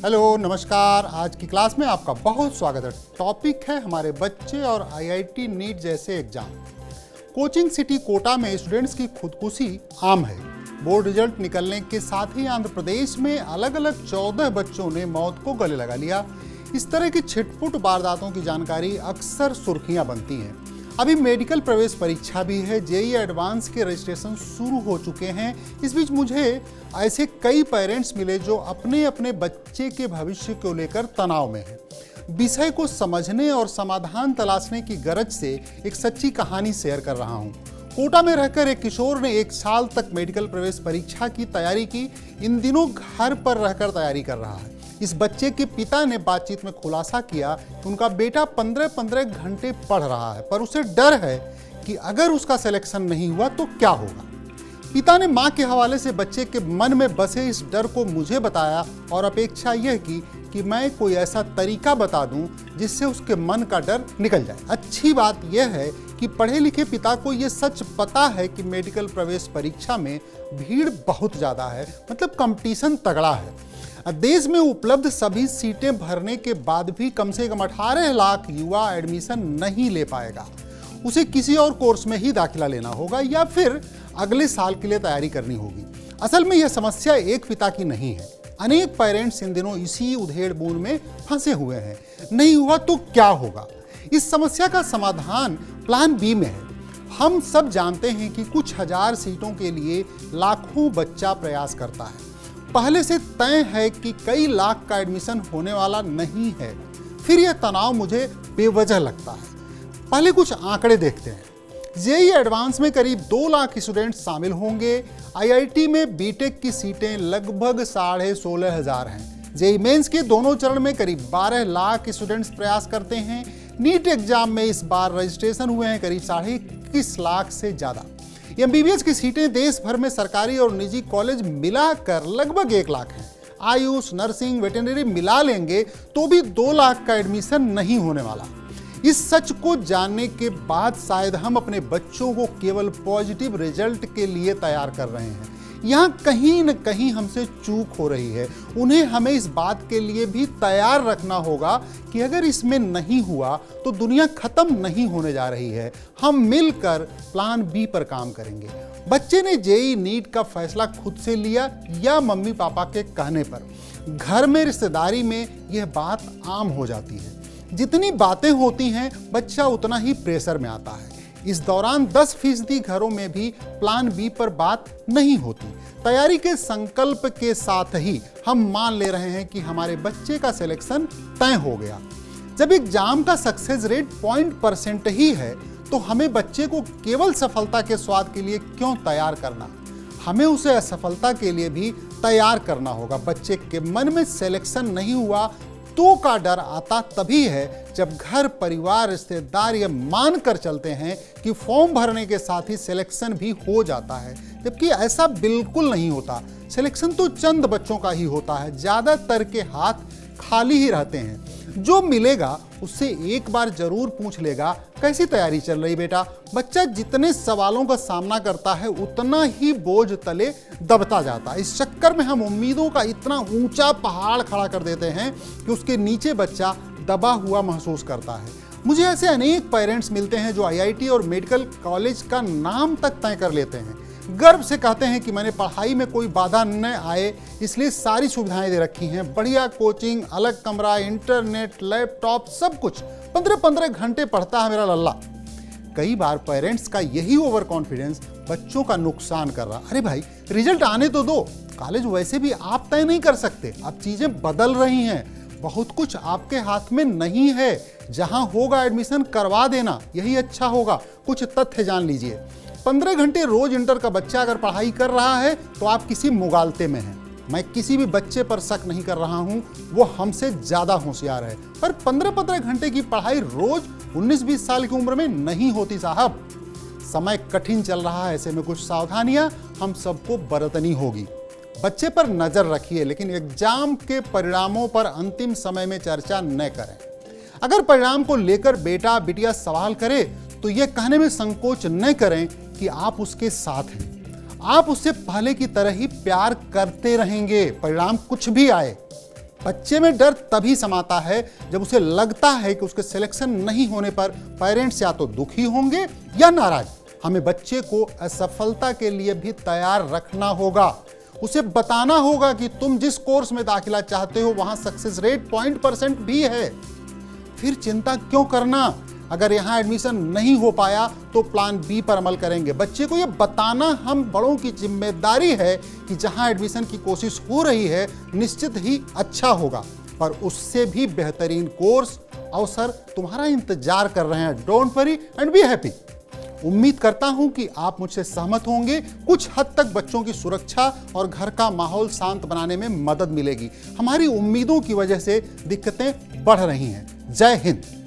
Hello नमस्कार। आज की क्लास में आपका बहुत स्वागत है। टॉपिक है हमारे बच्चे और आईआईटी नीट जैसे एग्जाम। कोचिंग सिटी कोटा में स्टूडेंट्स की खुदकुशी आम है। बोर्ड रिजल्ट निकलने के साथ ही आंध्र प्रदेश में अलग अलग 14 बच्चों ने मौत को गले लगा लिया। इस तरह की छिटपुट वारदातों की जानकारी अक्सर सुर्खियां बनती हैं। अभी मेडिकल प्रवेश परीक्षा भी है, जेईई एडवांस के रजिस्ट्रेशन शुरू हो चुके हैं। इस बीच मुझे ऐसे कई पेरेंट्स मिले जो अपने अपने बच्चे के भविष्य को लेकर तनाव में हैं। विषय को समझने और समाधान तलाशने की गरज से एक सच्ची कहानी शेयर कर रहा हूँ। कोटा में रहकर एक किशोर ने 1 साल तक मेडिकल प्रवेश परीक्षा की तैयारी की। इन दिनों घर पर रहकर तैयारी कर रहा है। इस बच्चे के पिता ने बातचीत में खुलासा किया कि उनका बेटा 15-15 घंटे पढ़ रहा है, पर उसे डर है कि अगर उसका सिलेक्शन नहीं हुआ तो क्या होगा। पिता ने मां के हवाले से बच्चे के मन में बसे इस डर को मुझे बताया और अपेक्षा यह की कि मैं कोई ऐसा तरीका बता दूं जिससे उसके मन का डर निकल जाए। अच्छी बात यह है कि पढ़े लिखे पिता को यह सच पता है कि मेडिकल प्रवेश परीक्षा में भीड़ बहुत ज़्यादा है, मतलब कंपटीशन तगड़ा है। देश में उपलब्ध सभी सीटें भरने के बाद भी कम से कम 18 लाख युवा एडमिशन नहीं ले पाएगा। उसे किसी और कोर्स में ही दाखिला लेना होगा या फिर अगले साल के लिए तैयारी करनी होगी। असल में यह समस्या एक पिता की नहीं है। अनेक पेरेंट्स इन दिनों इसी उधेड़-बुन में फंसे हुए हैं। नहीं हुआ तो क्या होगा? इस समस्या का समाधान प्लान बी में है। हम सब जानते हैं कि कुछ हजार सीटों के लिए लाखों बच्चा प्रयास करता है। पहले से तय है कि कई लाख का एडमिशन होने वाला नहीं है। फिर यह तनाव मुझे बेवजह लगता है। पहले कुछ आंकड़े देखते हैं। जेईई एडवांस में करीब 2 लाख स्टूडेंट शामिल होंगे। आईआईटी में बीटेक की सीटें लगभग 16,500 हैं। जेईई मेंस के दोनों चरण में करीब 12 लाख स्टूडेंट्स प्रयास करते हैं। नीट एग्जाम में इस बार रजिस्ट्रेशन हुए हैं करीब 21.5 लाख से ज़्यादा। एमबीबीएस की सीटें देश भर में सरकारी और निजी कॉलेज मिलाकर लगभग 1 लाख हैं। आयुष, नर्सिंग, वेटरनरी मिला लेंगे तो भी 2 लाख का एडमिशन नहीं होने वाला। इस सच को जानने के बाद शायद हम अपने बच्चों को केवल पॉजिटिव रिजल्ट के लिए तैयार कर रहे हैं। यहाँ कहीं न कहीं हमसे चूक हो रही है। उन्हें हमें इस बात के लिए भी तैयार रखना होगा कि अगर इसमें नहीं हुआ तो दुनिया खत्म नहीं होने जा रही है। हम मिलकर प्लान बी पर काम करेंगे। बच्चे ने जेईई नीट का फैसला खुद से लिया या मम्मी पापा के कहने पर? घर में, रिश्तेदारी में यह बात आम हो जाती है। जितनी बातें होती हैं बच्चा उतना ही प्रेशर में आता है। इस दौरान 10% घरों में भी प्लान बी पर बात नहीं होती। तैयारी के संकल्प के साथ ही हम मान ले रहे हैं कि हमारे बच्चे का सिलेक्शन तय हो गया। जब एग्जाम का सक्सेस रेट 0% ही है तो हमें बच्चे को केवल सफलता के स्वाद के लिए क्यों तैयार करना? हमें उसे असफलता के लिए भी तैयार करना होगा। बच्चे के मन में सिलेक्शन नहीं हुआ तो का डर आता तभी है जब घर, परिवार, रिश्तेदार ये मान कर चलते हैं कि फॉर्म भरने के साथ ही सिलेक्शन भी हो जाता है, जबकि ऐसा बिल्कुल नहीं होता। सिलेक्शन तो चंद बच्चों का ही होता है। ज़्यादातर के हाथ खाली ही रहते हैं। जो मिलेगा उससे एक बार जरूर पूछ लेगा, कैसी तैयारी चल रही बेटा? बच्चा जितने सवालों का सामना करता है उतना ही बोझ तले दबता जाता है। इस चक्कर में हम उम्मीदों का इतना ऊंचा पहाड़ खड़ा कर देते हैं कि उसके नीचे बच्चा दबा हुआ महसूस करता है। मुझे ऐसे अनेक पेरेंट्स मिलते हैं जो आईआईटी और मेडिकल कॉलेज का नाम तक तय कर लेते हैं। गर्व से कहते हैं कि मैंने पढ़ाई में कोई बाधा न आए इसलिए सारी सुविधाएं दे रखी हैं। बढ़िया कोचिंग, अलग कमरा, इंटरनेट, लैपटॉप, सब कुछ। 15-15 घंटे पढ़ता है मेरा लल्ला। कई बार पेरेंट्स का यही ओवर कॉन्फिडेंस बच्चों का नुकसान कर रहा। अरे भाई, रिजल्ट आने तो दो। कॉलेज वैसे भी आप तय नहीं कर सकते। अब चीजें बदल रही हैं। बहुत कुछ आपके हाथ में नहीं है। जहां होगा एडमिशन करवा देना, यही अच्छा होगा। कुछ तथ्य जान लीजिए। 15 घंटे रोज इंटर का बच्चा अगर पढ़ाई कर रहा है तो आप किसी मुगालते में हैं। मैं किसी भी बच्चे पर शक नहीं कर रहा हूं, वो हमसे ज्यादा होशियार है। पर 15-15 घंटे की पढ़ाई रोज 19-20 साल की उम्र में नहीं होती साहब। समय कठिन चल रहा है, ऐसे में कुछ सावधानियां हम सबको बरतनी होगी। बच्चे पर नजर रखिए, लेकिन एग्जाम के परिणामों पर अंतिम समय में चर्चा न करें। अगर परिणाम को लेकर बेटा बिटिया सवाल करे तो यह कहने में संकोच न करें कि आप उसके साथ हैं। आप उससे पहले की तरह ही प्यार करते रहेंगे, परिणाम कुछ भी आए। बच्चे में डर तभी समाता है जब उसे लगता है कि उसके सिलेक्शन नहीं होने पर पेरेंट्स या तो दुखी होंगे या नाराज। हमें बच्चे को असफलता के लिए भी तैयार रखना होगा। उसे बताना होगा कि तुम जिस कोर्स में दाखिला चाहते हो वहां सक्सेस रेट 0% भी है। फिर चिंता क्यों करना? अगर यहां एडमिशन नहीं हो पाया तो प्लान बी पर अमल करेंगे। बच्चे को यह बताना हम बड़ों की जिम्मेदारी है कि जहां एडमिशन की कोशिश हो रही है निश्चित ही अच्छा होगा, पर उससे भी बेहतरीन कोर्स अवसर तुम्हारा इंतजार कर रहे हैं। Don't worry and be happy. उम्मीद करता हूं कि आप मुझसे सहमत होंगे। कुछ हद तक बच्चों की सुरक्षा और घर का माहौल शांत बनाने में मदद मिलेगी। हमारी उम्मीदों की वजह से दिक्कतें बढ़ रही हैं। जय हिंद।